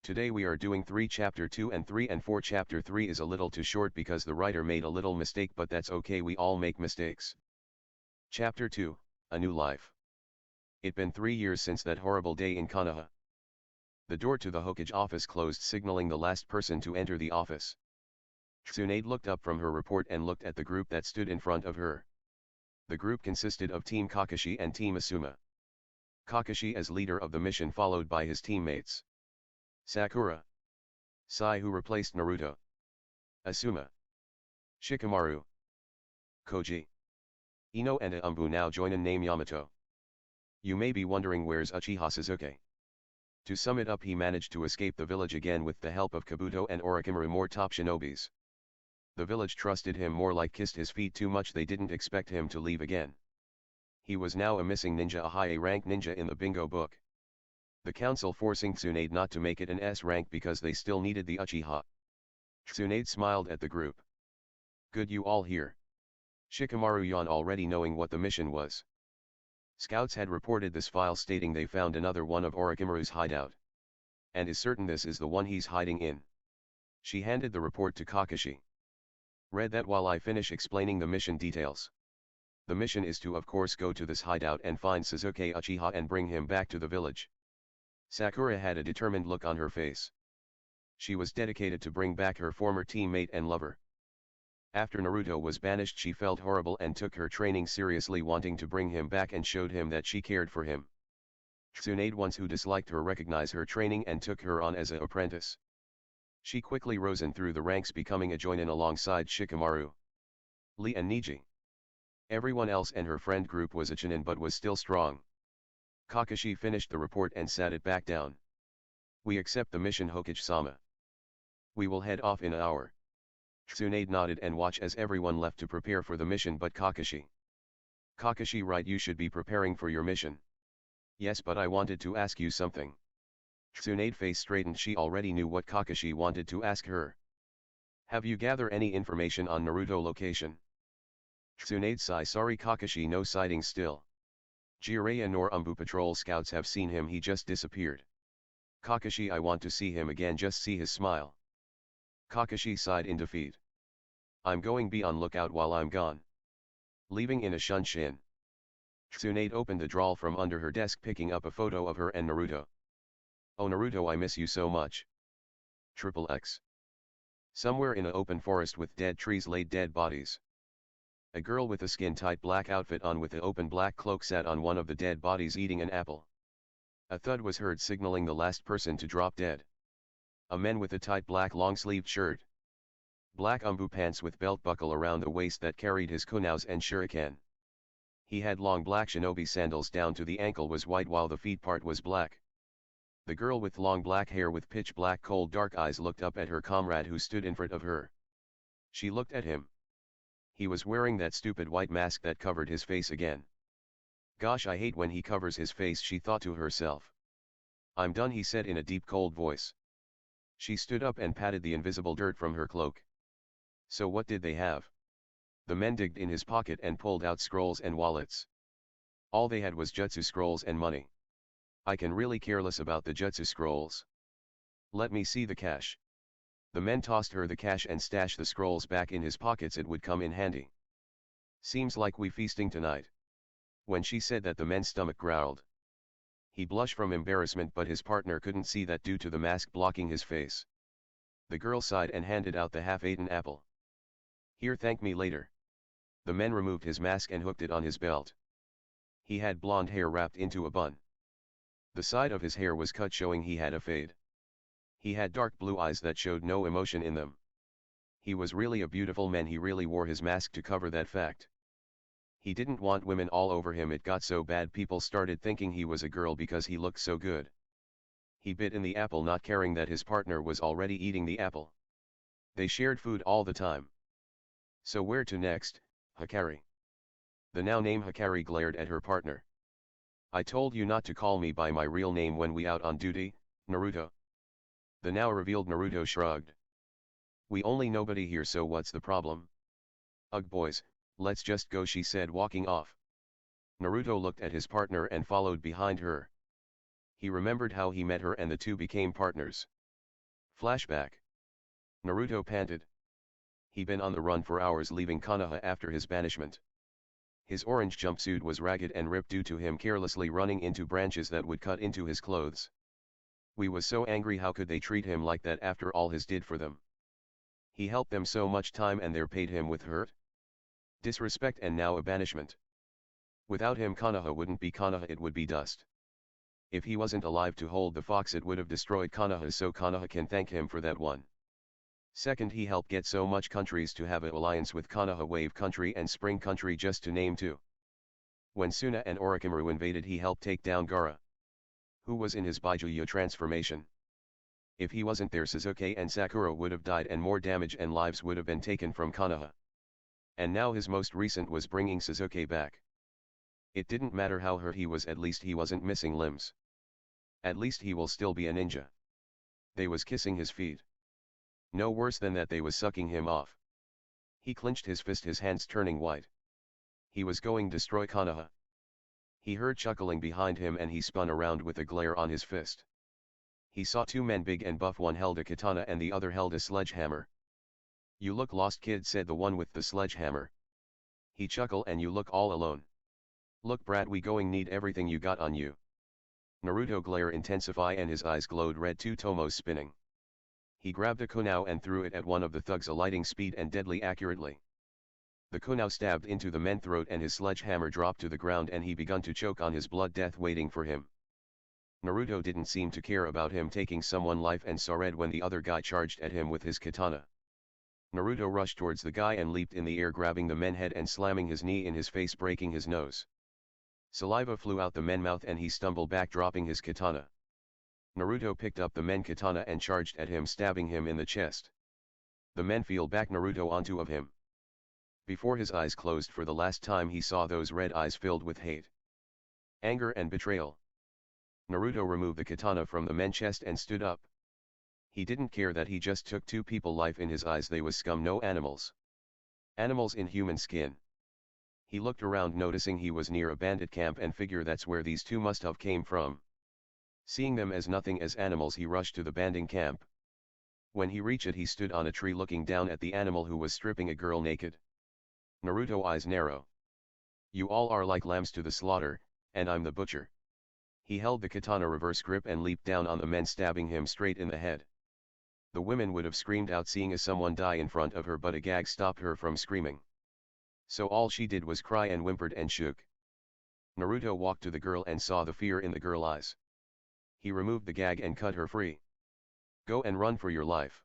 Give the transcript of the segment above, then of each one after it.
Today we are doing 3 chapter 2 and 3 and 4. Chapter 3 is a little too short because the writer made a little mistake, but that's okay, we all make mistakes. Chapter 2, A New Life. It been 3 years since that horrible day in Konoha. The door to the Hokage office closed, signaling the last person to enter the office. Tsunade looked up from her report and looked at the group that stood in front of her. The group consisted of Team Kakashi and Team Asuma. Kakashi as leader of the mission, followed by his teammates Sakura, Sai, who replaced Naruto, Asuma, Shikamaru, Koji, Ino, and Umbu now join in name Yamato. You may be wondering, where's Uchiha Sasuke? To sum it up, he managed to escape the village again with the help of Kabuto and Orochimaru, more top shinobis. The village trusted him more, like kissed his feet too much. They didn't expect him to leave again. He was now a missing ninja, a high A rank ninja in the bingo book. The council forcing Tsunade not to make it an S rank because they still needed the Uchiha. Tsunade smiled at the group. Good, you all here. Shikamaru yawned, already knowing what the mission was. Scouts had reported this file stating they found another one of Orochimaru's hideout. And is certain this is the one he's hiding in. She handed the report to Kakashi. Read that while I finish explaining the mission details. The mission is to, of course, go to this hideout and find Sasuke Uchiha and bring him back to the village. Sakura had a determined look on her face. She was dedicated to bring back her former teammate and lover. After Naruto was banished, she felt horrible and took her training seriously, wanting to bring him back and showed him that she cared for him. Tsunade, once who disliked her, recognized her training and took her on as an apprentice. She quickly rose in through the ranks, becoming a join-in alongside Shikamaru, Lee and Niji. Everyone else and her friend group was a chunin but was still strong. Kakashi finished the report and sat it back down. We accept the mission, Hokage-sama. We will head off in an hour. Tsunade nodded and watched as everyone left to prepare for the mission but Kakashi. Kakashi, right, you should be preparing for your mission. Yes, but I wanted to ask you something. Tsunade face straightened. She already knew what Kakashi wanted to ask her. Have you gathered any information on Naruto location? Tsunade sigh. Sorry Kakashi, no sightings still. Jiraiya nor Umbu patrol scouts have seen him, he just disappeared. Kakashi, I want to see him again, just see his smile. Kakashi sighed in defeat. I'm going be on lookout while I'm gone. Leaving in a shunshin. Tsunade opened the drawer from under her desk, picking up a photo of her and Naruto. Oh Naruto, I miss you so much. XXX. Somewhere in an open forest with dead trees laid dead bodies. A girl with a skin-tight black outfit on with an open black cloak sat on one of the dead bodies eating an apple. A thud was heard, signaling the last person to drop dead. A man with a tight black long-sleeved shirt, black umbu pants with belt buckle around the waist that carried his kunais and shuriken. He had long black shinobi sandals down to the ankle, was white while the feet part was black. The girl with long black hair with pitch black cold dark eyes looked up at her comrade who stood in front of her. She looked at him. He was wearing that stupid white mask that covered his face again. Gosh, I hate when he covers his face, she thought to herself. I'm done, he said in a deep cold voice. She stood up and patted the invisible dirt from her cloak. So what did they have? The men digged in his pocket and pulled out scrolls and wallets. All they had was jutsu scrolls and money. I can really care less about the jutsu scrolls. Let me see the cash. The men tossed her the cash and stashed the scrolls back in his pockets, it would come in handy. Seems like we feasting tonight. When she said that, the men's stomach growled. He blushed from embarrassment, but his partner couldn't see that due to the mask blocking his face. The girl sighed and handed out the half-eaten apple. Here, thank me later. The man removed his mask and hooked it on his belt. He had blonde hair wrapped into a bun. The side of his hair was cut, showing he had a fade. He had dark blue eyes that showed no emotion in them. He was really a beautiful man. He really wore his mask to cover that fact. He didn't want women all over him. It got so bad people started thinking he was a girl because he looked so good. He bit in the apple, not caring that his partner was already eating the apple. They shared food all the time. So where to next, Hikari? The now named Hikari glared at her partner. I told you not to call me by my real name when we out on duty, Naruto. The now revealed Naruto shrugged. We only nobody here, so what's the problem? Ugh boys, let's just go, she said, walking off. Naruto looked at his partner and followed behind her. He remembered how he met her and the two became partners. Flashback. Naruto panted. He'd been on the run for hours leaving Konoha after his banishment. His orange jumpsuit was ragged and ripped due to him carelessly running into branches that would cut into his clothes. We was so angry, how could they treat him like that after all his did for them? He helped them so much time and they're paid him with hurt? Disrespect and now a banishment. Without him Konoha wouldn't be Konoha, it would be dust. If he wasn't alive to hold the fox it would have destroyed Konoha, so Konoha can thank him for that one. Second, he helped get so much countries to have an alliance with Konoha, Wave Country and Spring Country just to name two. When Suna and Orochimaru invaded he helped take down Gaara, who was in his Baijuyo transformation. If he wasn't there Sasuke and Sakura would have died and more damage and lives would have been taken from Konoha. And now his most recent was bringing Sasuke back. It didn't matter how hurt he was, at least he wasn't missing limbs. At least he will still be a ninja. They was kissing his feet. No worse than that, they was sucking him off. He clenched his fist, his hands turning white. He was going to destroy Konoha. He heard chuckling behind him and he spun around with a glare on his fist. He saw two men, big and buff, one held a katana and the other held a sledgehammer. "You look lost, kid," said the one with the sledgehammer. He chuckled, "And you look all alone. Look brat, we going need everything you got on you." Naruto glare intensify and his eyes glowed red, two tomos spinning. He grabbed a kunao and threw it at one of the thugs, alighting speed and deadly accurately. The kunao stabbed into the man's throat and his sledgehammer dropped to the ground and he begun to choke on his blood, death waiting for him. Naruto didn't seem to care about him taking someone's life and saw red when the other guy charged at him with his katana. Naruto rushed towards the guy and leaped in the air, grabbing the man's head and slamming his knee in his face, breaking his nose. Saliva flew out the man's mouth and he stumbled back, dropping his katana. Naruto picked up the man's katana and charged at him, stabbing him in the chest. The man fell back Naruto onto of him. Before his eyes closed for the last time he saw those red eyes filled with hate, anger and betrayal. Naruto removed the katana from the man's chest and stood up. He didn't care that he just took two people's life. In his eyes they was scum, no animals. Animals in human skin. He looked around, noticing he was near a bandit camp and figure that's where these two must have came from. Seeing them as nothing as animals he rushed to the bandit camp. When he reached it he stood on a tree looking down at the animal who was stripping a girl naked. Naruto eyes narrow. "You all are like lambs to the slaughter, and I'm the butcher." He held the katana reverse grip and leaped down on the man, stabbing him straight in the head. The woman would have screamed out seeing someone die in front of her, but a gag stopped her from screaming. So all she did was cry and whimpered and shook. Naruto walked to the girl and saw the fear in the girl's eyes. He removed the gag and cut her free. "Go and run for your life."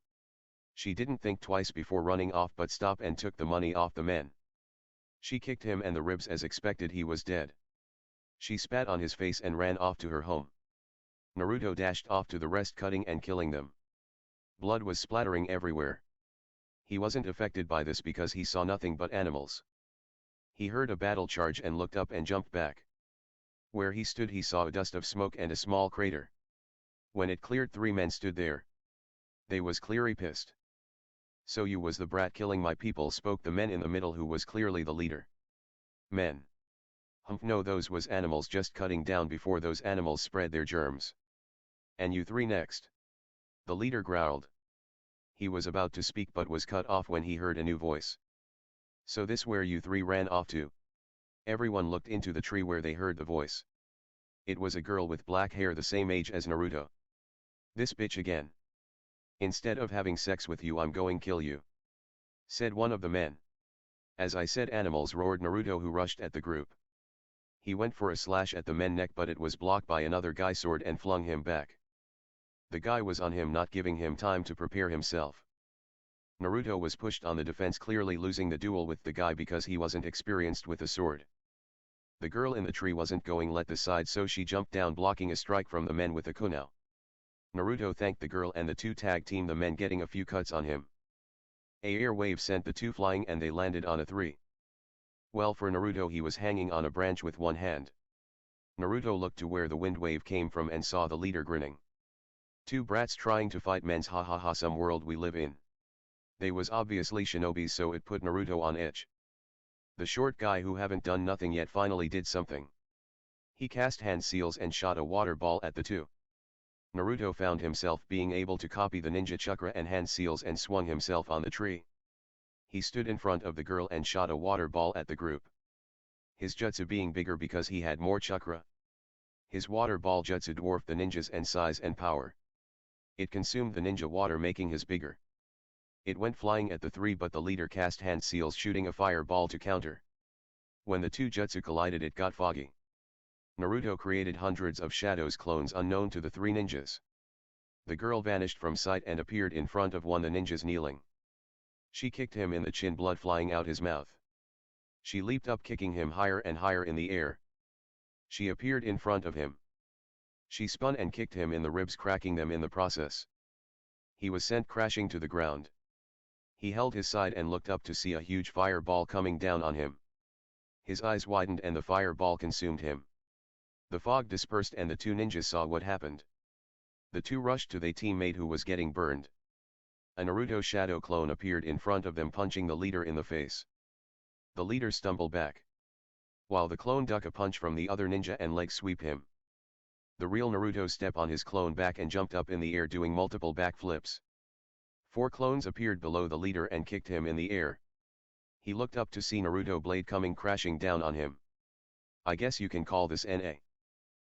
She didn't think twice before running off, but stopped and took the money off the man. She kicked him in the ribs as expected. He was dead. She spat on his face and ran off to her home. Naruto dashed off to the rest, cutting and killing them. Blood was splattering everywhere. He wasn't affected by this because he saw nothing but animals. He heard a battle charge and looked up and jumped back. Where he stood he saw a dust of smoke and a small crater. When it cleared, three men stood there. They was clearly pissed. "So you was the brat killing my people," spoke the man in the middle, who was clearly the leader. "Men. No, those was animals just cutting down before those animals spread their germs. And you three next." The leader growled. He was about to speak but was cut off when he heard a new voice. "So this where you three ran off to?" Everyone looked into the tree where they heard the voice. It was a girl with black hair, the same age as Naruto. "This bitch again. Instead of having sex with you, I'm going kill you," said one of the men. "As I said, animals," roared Naruto, who rushed at the group. He went for a slash at the man's neck, but it was blocked by another guy's sword and flung him back. The guy was on him, not giving him time to prepare himself. Naruto was pushed on the defense, clearly losing the duel with the guy because he wasn't experienced with a sword. The girl in the tree wasn't going let the side, so she jumped down, blocking a strike from the men with a kunao. Naruto thanked the girl and the two tag teamed the men, getting a few cuts on him. A air wave sent the two flying and they landed on a tree. Well, for Naruto, he was hanging on a branch with one hand. Naruto looked to where the wind wave came from and saw the leader grinning. "Two brats trying to fight men's, ha ha ha, some world we live in." They was obviously shinobis, so it put Naruto on edge. The short guy who haven't done nothing yet finally did something. He cast hand seals and shot a water ball at the two. Naruto found himself being able to copy the ninja chakra and hand seals and swung himself on the tree. He stood in front of the girl and shot a water ball at the group. His jutsu being bigger because he had more chakra. His water ball jutsu dwarfed the ninja's in size and power. It consumed the ninja water making his bigger. It went flying at the three but the leader cast hand seals shooting a fireball to counter. When the two jutsu collided it got foggy. Naruto created hundreds of shadows clones unknown to the three ninjas. The girl vanished from sight and appeared in front of one the ninjas kneeling. She kicked him in the chin, blood flying out his mouth. She leaped up kicking him higher and higher in the air. She appeared in front of him. She spun and kicked him in the ribs, cracking them in the process. He was sent crashing to the ground. He held his side and looked up to see a huge fireball coming down on him. His eyes widened and the fireball consumed him. The fog dispersed and the two ninjas saw what happened. The two rushed to their teammate who was getting burned. A Naruto shadow clone appeared in front of them, punching the leader in the face. The leader stumbled back, while the clone ducked a punch from the other ninja and leg sweep him. The real Naruto stepped on his clone back and jumped up in the air doing multiple backflips. 4 clones appeared below the leader and kicked him in the air. He looked up to see Naruto blade coming crashing down on him. I guess you can call this NA.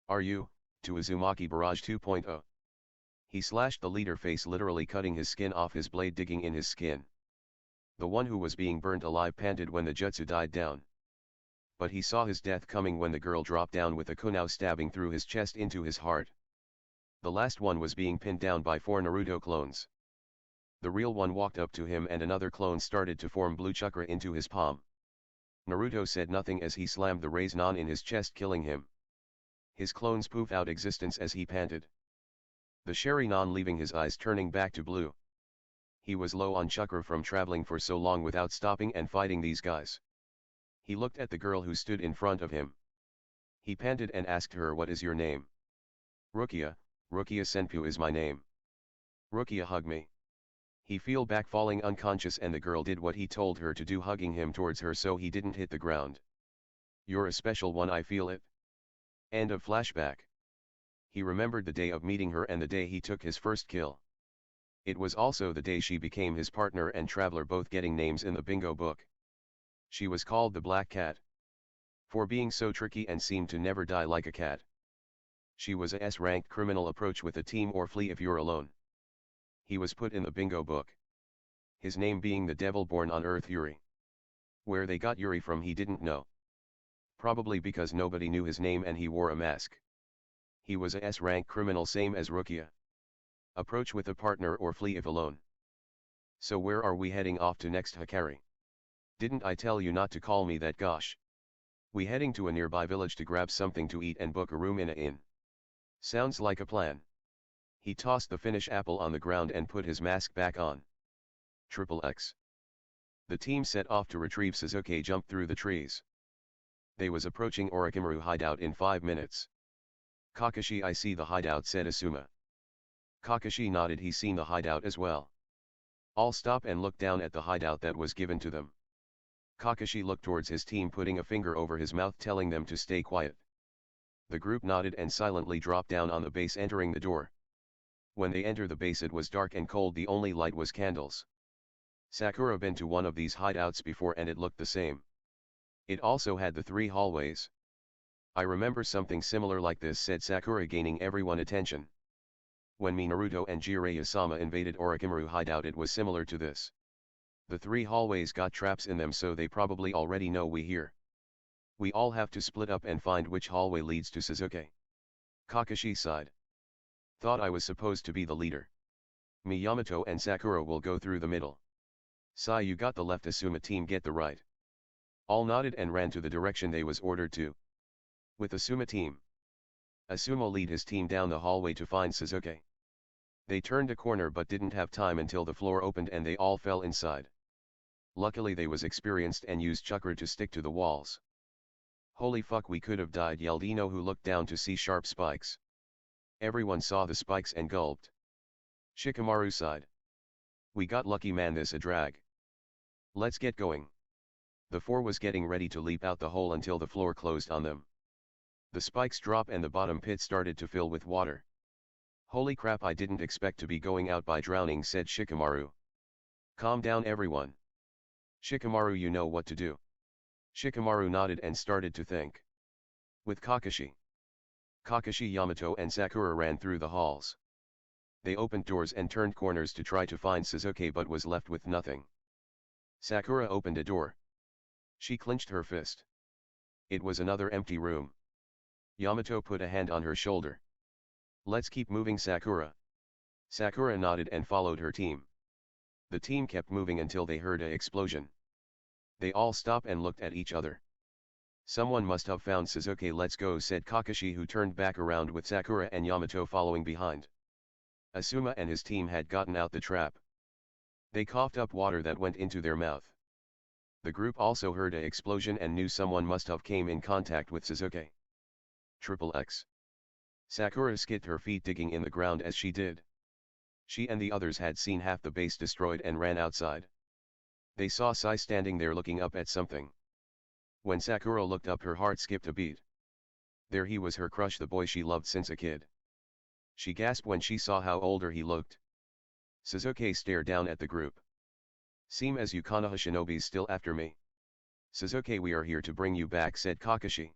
Are you, to Uzumaki Barrage 2.0? He slashed the leader face, literally cutting his skin off, his blade digging in his skin. The one who was being burnt alive panted when the jutsu died down. But he saw his death coming when the girl dropped down with a kunai stabbing through his chest into his heart. The last one was being pinned down by 4 Naruto clones. The real one walked up to him and another clone started to form blue chakra into his palm. Naruto said nothing as he slammed the Raise-non in his chest, killing him. His clones poofed out existence as he panted. The Sharingan leaving his eyes, turning back to blue. He was low on chakra from traveling for so long without stopping and fighting these guys. He looked at the girl who stood in front of him. He panted and asked her, "What is your name?" "Rukia, Rukia Senpu is my name." "Rukia, hug me." He fell back falling unconscious and the girl did what he told her to do, hugging him towards her so he didn't hit the ground. "You're a special one, I feel it." End of flashback. He remembered the day of meeting her and the day he took his first kill. It was also the day she became his partner and traveler, both getting names in the bingo book. She was called the Black Cat, for being so tricky and seemed to never die like a cat. She was a S-ranked criminal. Approach with a team or flee if you're alone. He was put in the bingo book. His name being the devil born on earth, Yuri. Where they got Yuri from he didn't know. Probably because nobody knew his name and he wore a mask. He was a S-rank criminal, same as Rukia. Approach with a partner or flee if alone. So where are we heading off to next, Hikari? Didn't I tell you not to call me that, gosh? We heading to a nearby village to grab something to eat and book a room in a inn. Sounds like a plan. He tossed the Finnish apple on the ground and put his mask back on. XXX. The team set off to retrieve Sasuke. Jumped through the trees. They was approaching Orochimaru hideout in 5 minutes. "Kakashi, I see the hideout," said Asuma. Kakashi nodded, he seen the hideout as well. All stop and look down at the hideout that was given to them. Kakashi looked towards his team, putting a finger over his mouth telling them to stay quiet. The group nodded and silently dropped down on the base, entering the door. When they entered the base it was dark and cold, the only light was candles. Sakura been to one of these hideouts before and it looked the same. It also had the 3 hallways. "I remember something similar like this," said Sakura, gaining everyone's attention. "When me, Naruto and Jiraiya-sama invaded Orochimaru hideout it was similar to this. The 3 hallways got traps in them, so they probably already know we here. We all have to split up and find which hallway leads to Sasuke." Kakashi sighed. "Thought I was supposed to be the leader. Me, Yamato and Sakura will go through the middle. Sai, you got the left, Asuma team get the right." All nodded and ran to the direction they was ordered to. With Asuma team. Asuma lead his team down the hallway to find Sasuke. They turned a corner but didn't have time until the floor opened and they all fell inside. Luckily they was experienced and used chakra to stick to the walls. "Holy fuck, we could have died," yelled Ino, who looked down to see sharp spikes. Everyone saw the spikes and gulped. Shikamaru sighed. "We got lucky, man, this a drag. Let's get going." The 4 was getting ready to leap out the hole until the floor closed on them. The spikes drop and the bottom pit started to fill with water. Holy crap, I didn't expect to be going out by drowning, said Shikamaru. Calm down everyone. Shikamaru, you know what to do. Shikamaru nodded and started to think. With Kakashi, Yamato and Sakura ran through the halls. They opened doors and turned corners to try to find Sasuke but was left with nothing. Sakura opened a door. She clenched her fist. It was another empty room. Yamato put a hand on her shoulder. Let's keep moving, Sakura. Sakura nodded and followed her team. The team kept moving until they heard an explosion. They all stopped and looked at each other. Someone must have found Sasuke. Let's go, said Kakashi, who turned back around with Sakura and Yamato following behind. Asuma and his team had gotten out the trap. They coughed up water that went into their mouth. The group also heard an explosion and knew someone must have came in contact with Sasuke. XXX. Sakura skidded her feet, digging in the ground as she did. She and the others had seen half the base destroyed and ran outside. They saw Sai standing there looking up at something. When Sakura looked up, her heart skipped a beat. There he was, her crush, the boy she loved since a kid. She gasped when she saw how older he looked. Sasuke stared down at the group. Seem as you Konoha shinobis still after me. Sasuke, we are here to bring you back, said Kakashi.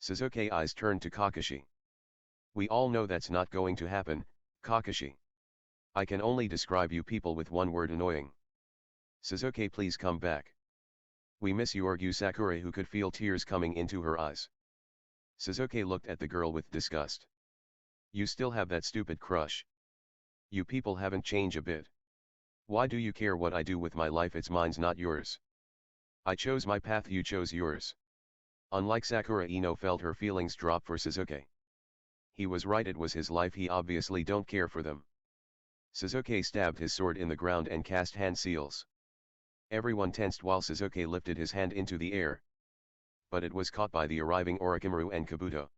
Sasuke eyes turned to Kakashi. We all know that's not going to happen, Kakashi. I can only describe you people with one word: annoying. Sasuke, please come back. We miss you, argued Sakura, who could feel tears coming into her eyes. Sasuke looked at the girl with disgust. You still have that stupid crush. You people haven't changed a bit. Why do you care what I do with my life? It's mine, not yours. I chose my path, you chose yours. Unlike Sakura, Ino felt her feelings drop for Sasuke. He was right, it was his life, he obviously don't care for them. Sasuke stabbed his sword in the ground and cast hand seals. Everyone tensed while Sasuke lifted his hand into the air. But it was caught by the arriving Orochimaru and Kabuto.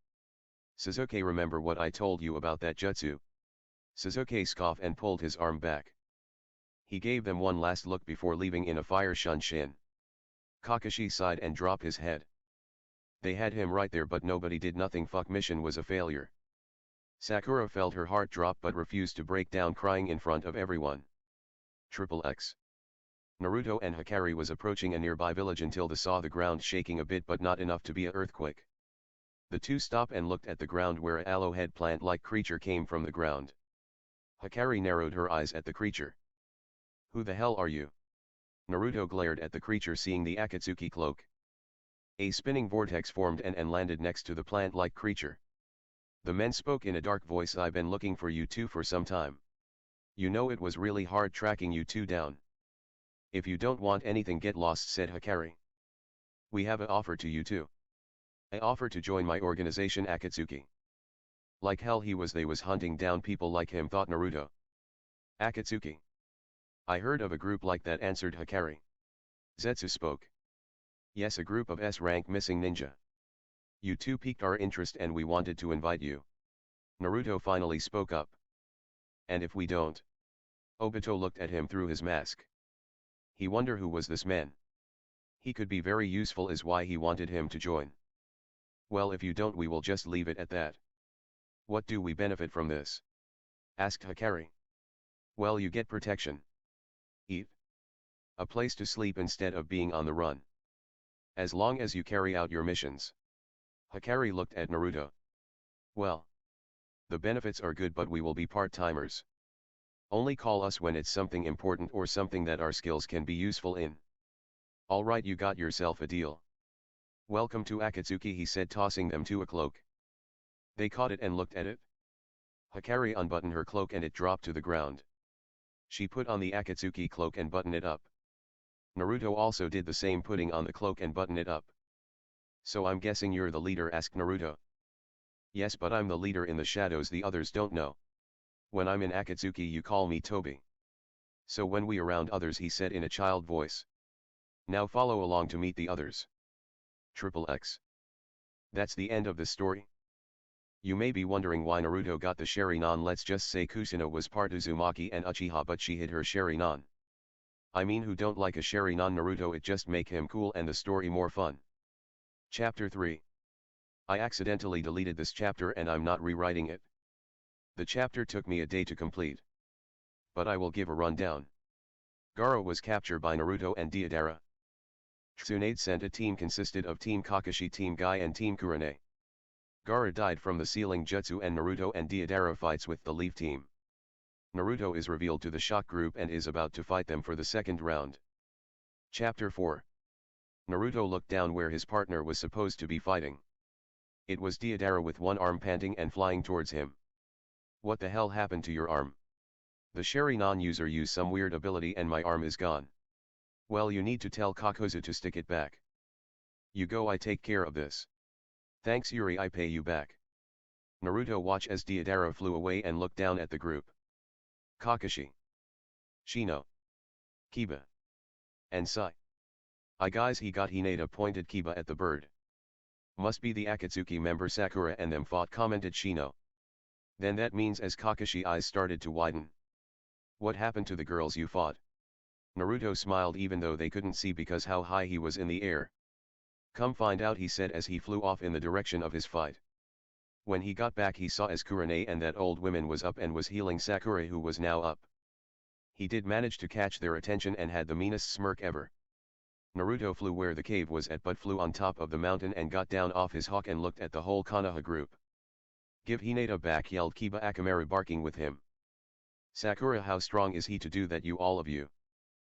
Sasuke, remember what I told you about that jutsu? Sasuke scoffed and pulled his arm back. He gave them one last look before leaving in a fire Shunshin. Kakashi sighed and dropped his head. They had him right there, but nobody did nothing. Fuck, mission was a failure. Sakura felt her heart drop but refused to break down crying in front of everyone. XXX. Naruto and Hikari was approaching a nearby village until they saw the ground shaking a bit but not enough to be an earthquake. The two stopped and looked at the ground where a aloe head plant-like creature came from the ground. Hikari narrowed her eyes at the creature. Who the hell are you? Naruto glared at the creature, seeing the Akatsuki cloak. A spinning vortex formed and landed next to the plant-like creature. The men spoke in a dark voice. I've been looking for you two for some time. You know it was really hard tracking you two down. If you don't want anything, get lost, said Hikari. We have an offer to you two. I offer to join my organization, Akatsuki. Like hell they was hunting down people like him, thought Naruto. Akatsuki. I heard of a group like that, answered Hikari. Zetsu spoke. Yes, a group of S-rank missing ninja. You two piqued our interest and we wanted to invite you. Naruto finally spoke up. And if we don't? Obito looked at him through his mask. He wondered who was this man. He could be very useful, is why he wanted him to join. Well, if you don't, we will just leave it at that. What do we benefit from this? Asked Hikari. Well, you get protection. Eat. A place to sleep instead of being on the run. As long as you carry out your missions. Hikari looked at Naruto. Well. The benefits are good, but we will be part-timers. Only call us when it's something important or something that our skills can be useful in. Alright, you got yourself a deal. Welcome to Akatsuki, he said, tossing them to a cloak. They caught it and looked at it. Hikari unbuttoned her cloak and it dropped to the ground. She put on the Akatsuki cloak and buttoned it up. Naruto also did the same, putting on the cloak and buttoned it up. So I'm guessing you're the leader, asked Naruto. Yes, but I'm the leader in the shadows, the others don't know. When I'm in Akatsuki you call me Toby. So when we around others, he said in a child voice. Now follow along to meet the others. XXX. That's the end of the story. You may be wondering why Naruto got the Sharingan. Let's just say Kusina was part Uzumaki and Uchiha, but she hid her Sharingan. I mean, who don't like a Sharingan? Naruto, it just make him cool and the story more fun. Chapter 3. I accidentally deleted this chapter and I'm not rewriting it. The chapter took me a day to complete. But I will give a rundown. Gaara was captured by Naruto and Deidara. Tsunade sent a team consisted of Team Kakashi, Team Guy and Team Kurane. Gaara died from the sealing jutsu and Naruto and Deidara fights with the Leaf team. Naruto is revealed to the Shock group and is about to fight them for the second round. Chapter 4. Naruto looked down where his partner was supposed to be fighting. It was Deidara with one arm panting and flying towards him. What the hell happened to your arm? The Sharingan user used some weird ability and my arm is gone. Well, you need to tell Kakuzu to stick it back. You go, I take care of this. Thanks Yuri, I pay you back. Naruto watched as Deidara flew away and looked down at the group. Kakashi, Shino, Kiba, and Sai. I guys, he got Hinata, pointed Kiba at the bird. Must be the Akatsuki member Sakura and them fought, commented Shino. Then that means as Kakashi eyes started to widen. What happened to the girls you fought? Naruto smiled even though they couldn't see because how high he was in the air. Come find out, he said as he flew off in the direction of his fight. When he got back he saw as Kurane and that old woman was up and was healing Sakura, who was now up. He did manage to catch their attention and had the meanest smirk ever. Naruto flew where the cave was at but flew on top of the mountain and got down off his hawk and looked at the whole Konoha group. Give Hinata back, yelled Kiba Akamaru, barking with him. Sakura, how strong is he to do that, you all of you?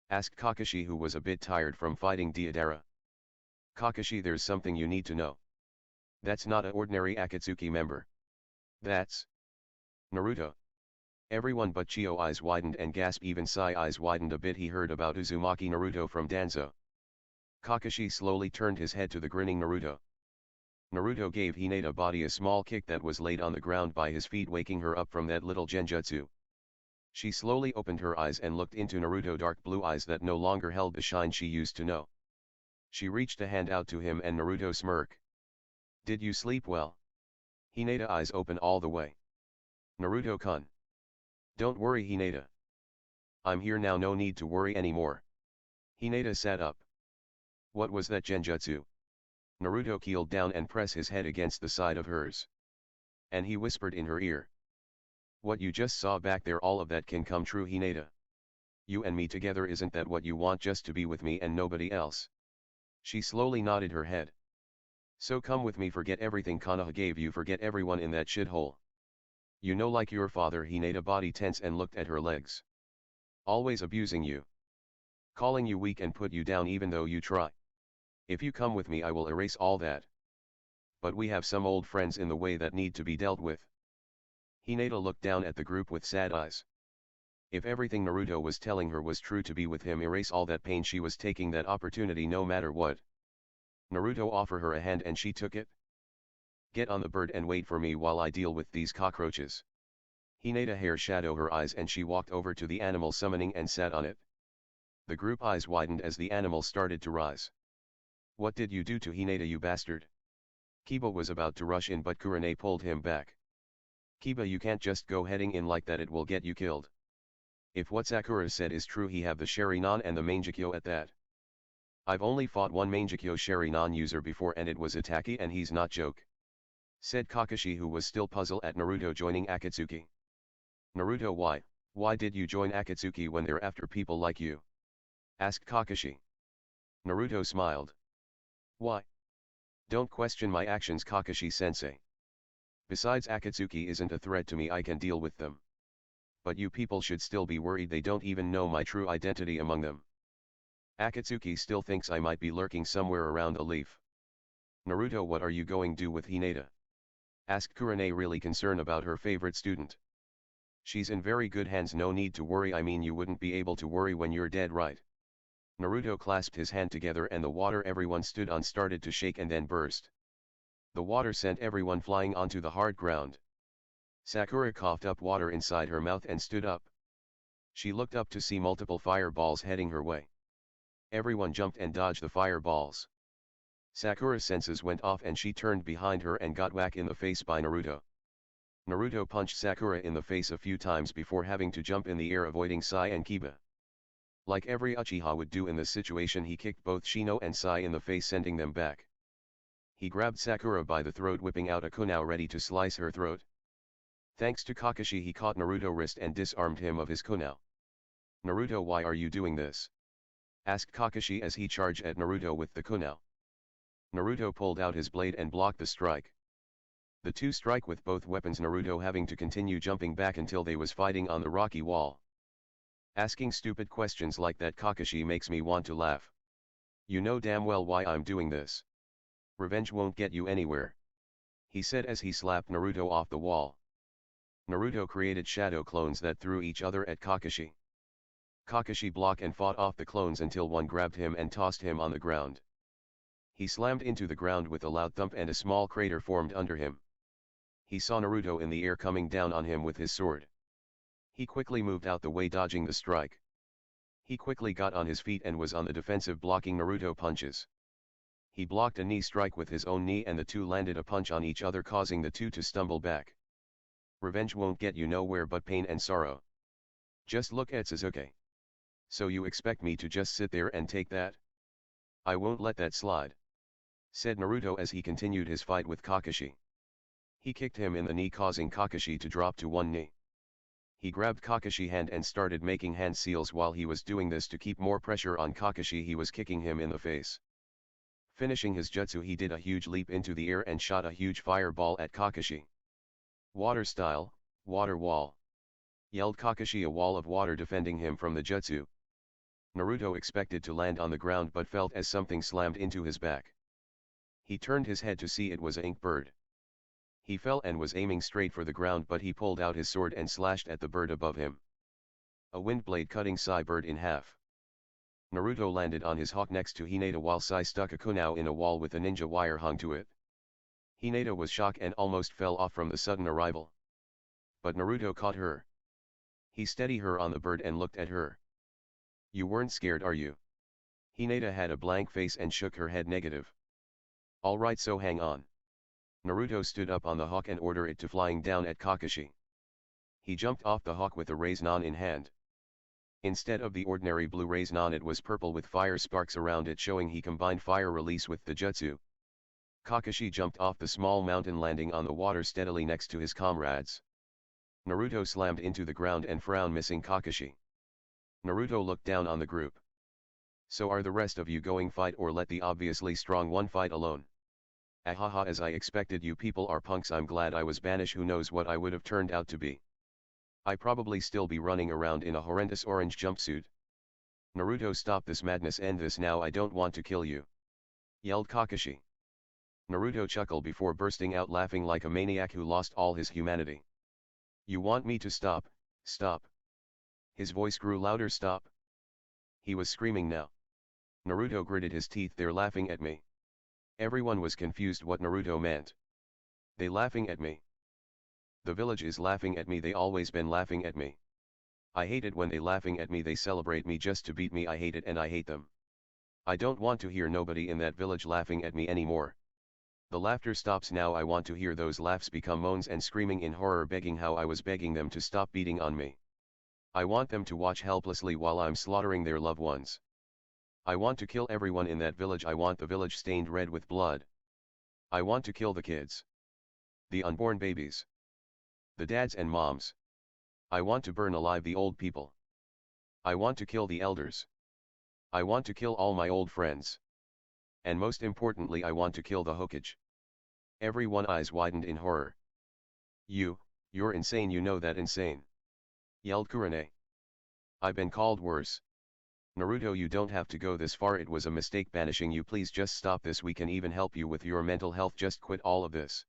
Asked Kakashi, who was a bit tired from fighting Deidara. Kakashi, there's something you need to know. That's not an ordinary Akatsuki member. That's Naruto. Everyone but Chio eyes widened and gasped, even Sai eyes widened a bit. He heard about Uzumaki Naruto from Danzo. Kakashi slowly turned his head to the grinning Naruto. Naruto gave Hinata body a small kick that was laid on the ground by his feet, waking her up from that little genjutsu. She slowly opened her eyes and looked into Naruto dark blue eyes that no longer held the shine she used to know. She reached a hand out to him and Naruto smirked. Did you sleep well? Hinata eyes open all the way. Naruto-kun. Don't worry Hinata. I'm here now, no need to worry anymore. Hinata sat up. What was that genjutsu? Naruto keeled down and pressed his head against the side of hers. And he whispered in her ear. What you just saw back there, all of that can come true Hinata. You and me together, isn't that what you want, just to be with me and nobody else? She slowly nodded her head. So come with me, forget everything Konoha gave you, forget everyone in that shithole. You know, like your father. Hinata body tense and looked at her legs. Always abusing you. Calling you weak and put you down even though you try. If you come with me I will erase all that. But we have some old friends in the way that need to be dealt with. Hinata looked down at the group with sad eyes. If everything Naruto was telling her was true, to be with him, erase all that pain, she was taking that opportunity no matter what. Naruto offered her a hand and she took it. Get on the bird and wait for me while I deal with these cockroaches. Hinata hair shadowed her eyes and she walked over to the animal summoning and sat on it. The group eyes widened as the animal started to rise. What did you do to Hinata, you bastard? Kiba was about to rush in but Kurane pulled him back. Kiba, you can't just go heading in like that, it will get you killed. If what Sakura said is true, he have the Sharingan and the Mangekyo at that. I've only fought one Mangekyo Sharingan user before and it was Itaki and he's not joke. Said Kakashi, who was still puzzled at Naruto joining Akatsuki. Naruto, why did you join Akatsuki when they're after people like you? Asked Kakashi. Naruto smiled. Why? Don't question my actions, Kakashi-sensei. Besides, Akatsuki isn't a threat to me, I can deal with them. But you people should still be worried, they don't even know my true identity among them. Akatsuki still thinks I might be lurking somewhere around a leaf. Naruto, what are you going to do with Hinata? Asked Kurane, really concerned about her favorite student. She's in very good hands, no need to worry. I mean, you wouldn't be able to worry when you're dead, right? Naruto clasped his hand together and the water everyone stood on started to shake and then burst. The water sent everyone flying onto the hard ground. Sakura coughed up water inside her mouth and stood up. She looked up to see multiple fireballs heading her way. Everyone jumped and dodged the fireballs. Sakura's senses went off and she turned behind her and got whacked in the face by Naruto. Naruto punched Sakura in the face a few times before having to jump in the air, avoiding Sai and Kiba. Like every Uchiha would do in this situation, he kicked both Shino and Sai in the face, sending them back. He grabbed Sakura by the throat, whipping out a kunai ready to slice her throat. Thanks to Kakashi he caught Naruto's wrist and disarmed him of his kunai. "Naruto, why are you doing this?" asked Kakashi as he charged at Naruto with the kunai. Naruto pulled out his blade and blocked the strike. The two strike with both weapons, Naruto having to continue jumping back until they was fighting on the rocky wall. "Asking stupid questions like that, Kakashi, makes me want to laugh. You know damn well why I'm doing this. Revenge won't get you anywhere," he said as he slapped Naruto off the wall. Naruto created shadow clones that threw each other at Kakashi. Kakashi blocked and fought off the clones until one grabbed him and tossed him on the ground. He slammed into the ground with a loud thump and a small crater formed under him. He saw Naruto in the air coming down on him with his sword. He quickly moved out the way, dodging the strike. He quickly got on his feet and was on the defensive, blocking Naruto punches. He blocked a knee strike with his own knee and the two landed a punch on each other, causing the two to stumble back. "Revenge won't get you nowhere but pain and sorrow. Just look at Sasuke. So you expect me to just sit there and take that? I won't let that slide," said Naruto as he continued his fight with Kakashi. He kicked him in the knee, causing Kakashi to drop to one knee. He grabbed Kakashi's hand and started making hand seals. While he was doing this to keep more pressure on Kakashi, he was kicking him in the face. Finishing his jutsu, he did a huge leap into the air and shot a huge fireball at Kakashi. "Water style, water wall," yelled Kakashi, a wall of water defending him from the jutsu. Naruto expected to land on the ground but felt as something slammed into his back. He turned his head to see it was an ink bird. He fell and was aiming straight for the ground, but he pulled out his sword and slashed at the bird above him. A wind blade cutting Sai bird in half. Naruto landed on his hawk next to Hinata while Sai stuck a kunai in a wall with a ninja wire hung to it. Hinata was shocked and almost fell off from the sudden arrival. But Naruto caught her. He steadied her on the bird and looked at her. "You weren't scared, are you?" Hinata had a blank face and shook her head negative. "Alright, so hang on." Naruto stood up on the hawk and ordered it to flying down at Kakashi. He jumped off the hawk with a raise-non in hand. Instead of the ordinary blue raise-non, it was purple with fire sparks around it, showing he combined fire release with the jutsu. Kakashi jumped off the small mountain, landing on the water steadily next to his comrades. Naruto slammed into the ground and frowned, missing Kakashi. Naruto looked down on the group. "So are the rest of you going fight, or let the obviously strong one fight alone?" "Ahaha, as I expected, you people are punks. I'm glad I was banished. Who knows what I would have turned out to be. I probably still be running around in a horrendous orange jumpsuit." "Naruto, stop this madness, end this now. I don't want to kill you," yelled Kakashi. Naruto chuckled before bursting out laughing like a maniac who lost all his humanity. "You want me to stop? Stop." His voice grew louder. "Stop." He was screaming now. Naruto gritted his teeth. "They're laughing at me." Everyone was confused what Naruto meant. "They laughing at me? The village is laughing at me. They always been laughing at me. I hate it when they laughing at me. They celebrate me just to beat me. I hate it and I hate them. I don't want to hear nobody in that village laughing at me anymore. The laughter stops now. I want to hear those laughs become moans and screaming in horror, begging how I was begging them to stop beating on me. I want them to watch helplessly while I'm slaughtering their loved ones. I want to kill everyone in that village. I want the village stained red with blood. I want to kill the kids. The unborn babies. The dads and moms. I want to burn alive the old people. I want to kill the elders. I want to kill all my old friends. And most importantly, I want to kill the Hokage." Everyone's eyes widened in horror. You're insane. You know that, insane," yelled Kurane. "I've been called worse. Naruto, you don't have to go this far. It was a mistake banishing you. Please just stop this. We can even help you with your mental health. Just quit all of this,"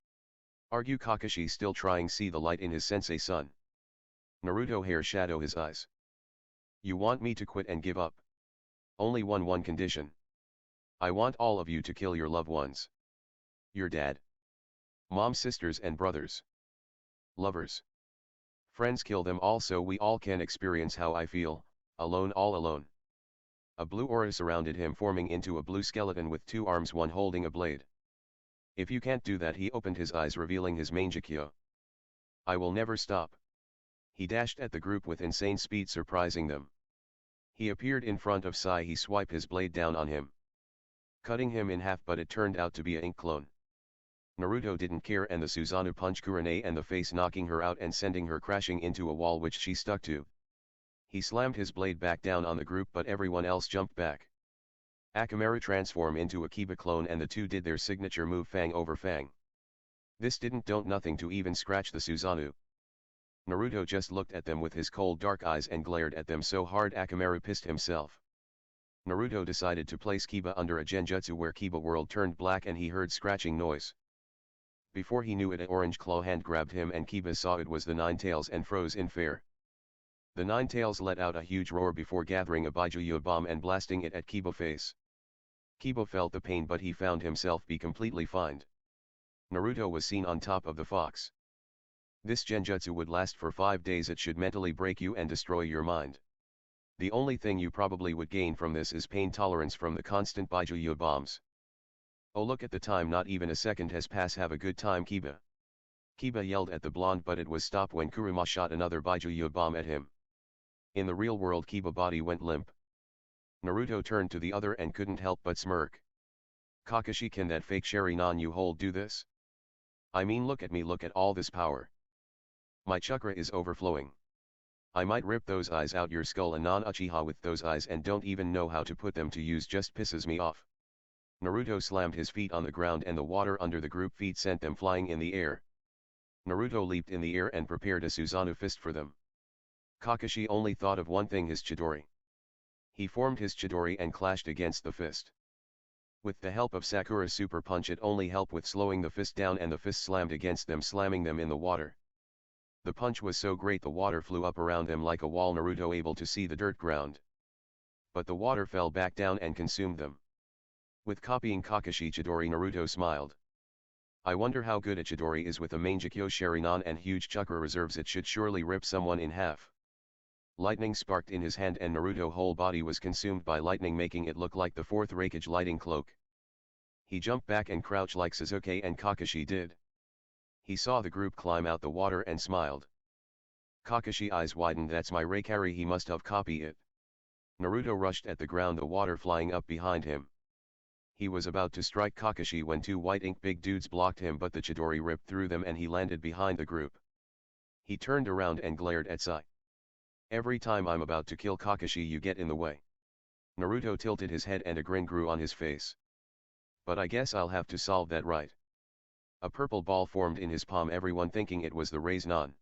argued Kakashi, still trying to see the light in his sensei's son. Naruto hair shadow his eyes. "You want me to quit and give up? Only one condition. I want all of you to kill your loved ones. Your dad, mom, sisters and brothers. Lovers. Friends, kill them all so we all can experience how I feel, alone, all alone." A blue aura surrounded him, forming into a blue skeleton with two arms, one holding a blade. "If you can't do that," he opened his eyes, revealing his Mangekyo. "I will never stop." He dashed at the group with insane speed, surprising them. He appeared in front of Sai. He swiped his blade down on him, cutting him in half, but it turned out to be a ink clone. Naruto didn't care and the Susanoo punched Kurane in the face, knocking her out and sending her crashing into a wall which she stuck to. He slammed his blade back down on the group but everyone else jumped back. Akamaru transformed into a Kiba clone and the two did their signature move Fang over Fang. This didn't do nothing to even scratch the Susanoo. Naruto just looked at them with his cold dark eyes and glared at them so hard Akamaru pissed himself. Naruto decided to place Kiba under a genjutsu where Kiba world turned black and he heard scratching noise. Before he knew it, an orange claw hand grabbed him and Kiba saw it was the Nine Tails and froze in fear. The Nine Tails let out a huge roar before gathering a Baijuyo bomb and blasting it at Kiba's face. Kiba felt the pain but he found himself be completely fine. Naruto was seen on top of the fox. This genjutsu would last for 5 days. It should mentally break you and destroy your mind. The only thing you probably would gain from this is pain tolerance from the constant Baijuyo bombs. Oh, look at the time, not even a second has passed. Have a good time, Kiba. Kiba yelled at the blonde but it was stopped when Kurama shot another Baijuyo bomb at him. In the real world Kiba body went limp. Naruto turned to the other and couldn't help but smirk. Kakashi, can that fake Sharingan you hold do this? I mean, look at me, look at all this power. My chakra is overflowing. I might rip those eyes out your skull. A non-uchiha with those eyes and don't even know how to put them to use just pisses me off. Naruto slammed his feet on the ground and the water under the group feet sent them flying in the air. Naruto leaped in the air and prepared a Susanoo fist for them. Kakashi only thought of one thing, his Chidori. He formed his Chidori and clashed against the fist. With the help of Sakura's super punch it only helped with slowing the fist down and the fist slammed against them, slamming them in the water. The punch was so great the water flew up around them like a wall, Naruto able to see the dirt ground. But the water fell back down and consumed them. With copying Kakashi Chidori, Naruto smiled. I wonder how good a Chidori is with a Mangekyo Sharingan and huge chakra reserves. It should surely rip someone in half. Lightning sparked in his hand and Naruto's whole body was consumed by lightning, making it look like the fourth Raikage lighting cloak. He jumped back and crouched like Sasuke and Kakashi did. He saw the group climb out the water and smiled. Kakashi eyes widened. That's my Raikari, he must have copied it. Naruto rushed at the ground, the water flying up behind him. He was about to strike Kakashi when two white ink big dudes blocked him, but the Chidori ripped through them and he landed behind the group. He turned around and glared at Sai. Every time I'm about to kill Kakashi you get in the way. Naruto tilted his head and a grin grew on his face. But I guess I'll have to solve that, right? A purple ball formed in his palm, everyone thinking it was the Rasengan.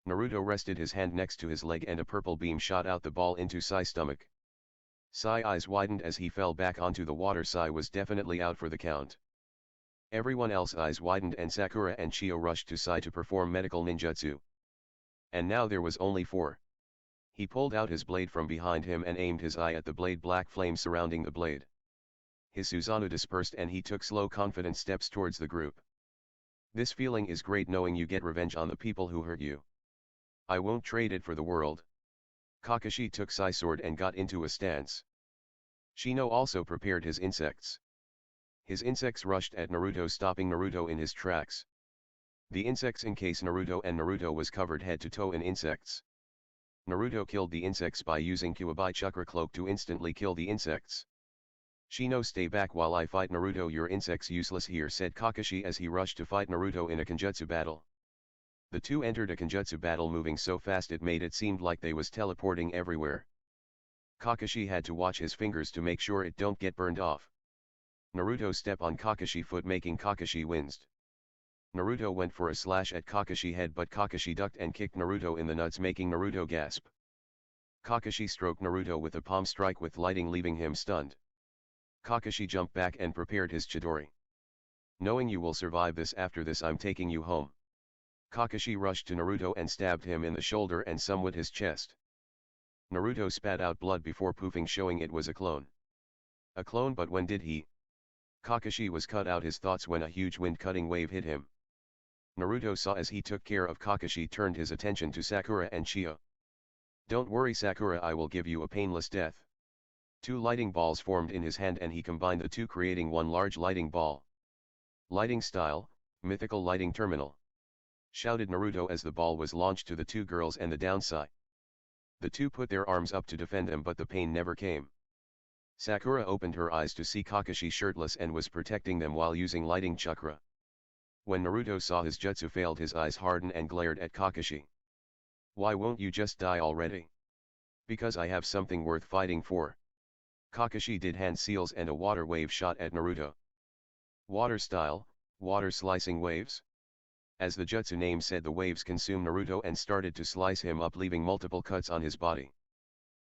Naruto rested his hand next to his leg and a purple beam shot out the ball into Sai's stomach. Sai eyes widened as he fell back onto the water. Sai was definitely out for the count. Everyone else eyes widened and Sakura and Chio rushed to Sai to perform medical ninjutsu. And now there was only 4. He pulled out his blade from behind him and aimed his eye at the blade, black flames surrounding the blade. His Susanoo dispersed and he took slow confident steps towards the group. This feeling is great, knowing you get revenge on the people who hurt you. I won't trade it for the world. Kakashi took Sai's sword and got into a stance. Shino also prepared his insects. His insects rushed at Naruto, stopping Naruto in his tracks. The insects encased Naruto and Naruto was covered head to toe in insects. Naruto killed the insects by using Kuwabai Chakra Cloak to instantly kill the insects. Shino, stay back while I fight Naruto, your insects useless here, said Kakashi as he rushed to fight Naruto in a Kenjutsu battle. The two entered a Kenjutsu battle moving so fast it made it seemed like they was teleporting everywhere. Kakashi had to watch his fingers to make sure it don't get burned off. Naruto stepped on Kakashi foot making Kakashi winced. Naruto went for a slash at Kakashi head but Kakashi ducked and kicked Naruto in the nuts making Naruto gasp. Kakashi stroked Naruto with a palm strike with lightning leaving him stunned. Kakashi jumped back and prepared his Chidori. Knowing you will survive this, after this I'm taking you home. Kakashi rushed to Naruto and stabbed him in the shoulder and somewhat his chest. Naruto spat out blood before poofing, showing it was a clone. A clone, but when did he? Kakashi was cut out his thoughts when a huge wind-cutting wave hit him. Naruto saw as he took care of Kakashi, turned his attention to Sakura and Chio. Don't worry Sakura, I will give you a painless death. 2 lighting balls formed in his hand and he combined the two creating one large lighting ball. Lighting style, mythical lighting terminal. Shouted Naruto as the ball was launched to the 2 girls and the downside. The 2 put their arms up to defend them but the pain never came. Sakura opened her eyes to see Kakashi shirtless and was protecting them while using lighting chakra. When Naruto saw his jutsu failed, his eyes hardened and glared at Kakashi. Why won't you just die already? Because I have something worth fighting for. Kakashi did hand seals and a water wave shot at Naruto. Water style, water slicing waves? As the jutsu name said, the waves consumed Naruto and started to slice him up, leaving multiple cuts on his body.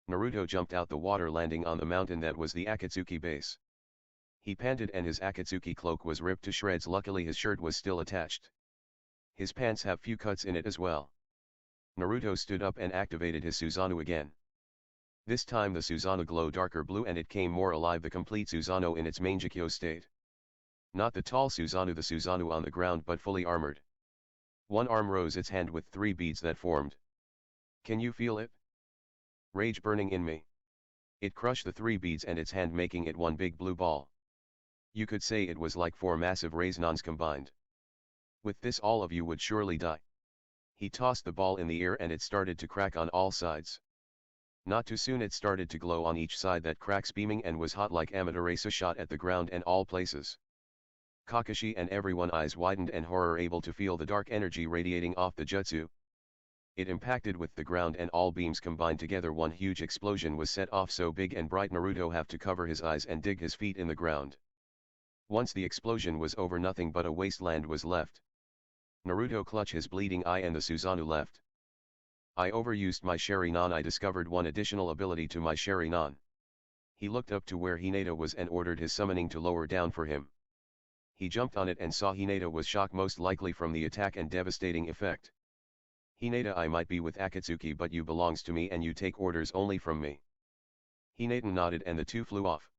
Naruto jumped out the water, landing on the mountain that was the Akatsuki base. He panted and his Akatsuki cloak was ripped to shreds. Luckily his shirt was still attached. His pants have few cuts in it as well. Naruto stood up and activated his Susanoo again. This time the Susanoo glowed darker blue and it came more alive, the complete Susanoo in its Mangekyo state. Not the tall Susanoo, the Susanoo on the ground, but fully armored. One arm rose its hand with 3 beads that formed. Can you feel it? Rage burning in me. It crushed the 3 beads and its hand, making it one big blue ball. You could say it was like 4 massive raisins combined. With this all of you would surely die. He tossed the ball in the air and it started to crack on all sides. Not too soon it started to glow on each side, that cracks beaming and was hot like Amaterasu shot at the ground and all places. Kakashi and everyone eyes widened and horror, able to feel the dark energy radiating off the jutsu. It impacted with the ground and all beams combined together. One huge explosion was set off, so big and bright Naruto have to cover his eyes and dig his feet in the ground. Once the explosion was over, nothing but a wasteland was left. Naruto clutched his bleeding eye and the Susanoo left. I overused my Sharingan. I discovered one additional ability to my Sharingan. He looked up to where Hinata was and ordered his summoning to lower down for him. He jumped on it and saw Hinata was shocked, most likely from the attack and devastating effect. Hinata, I might be with Akatsuki, but you belongs to me and you take orders only from me. Hinata nodded and the two flew off.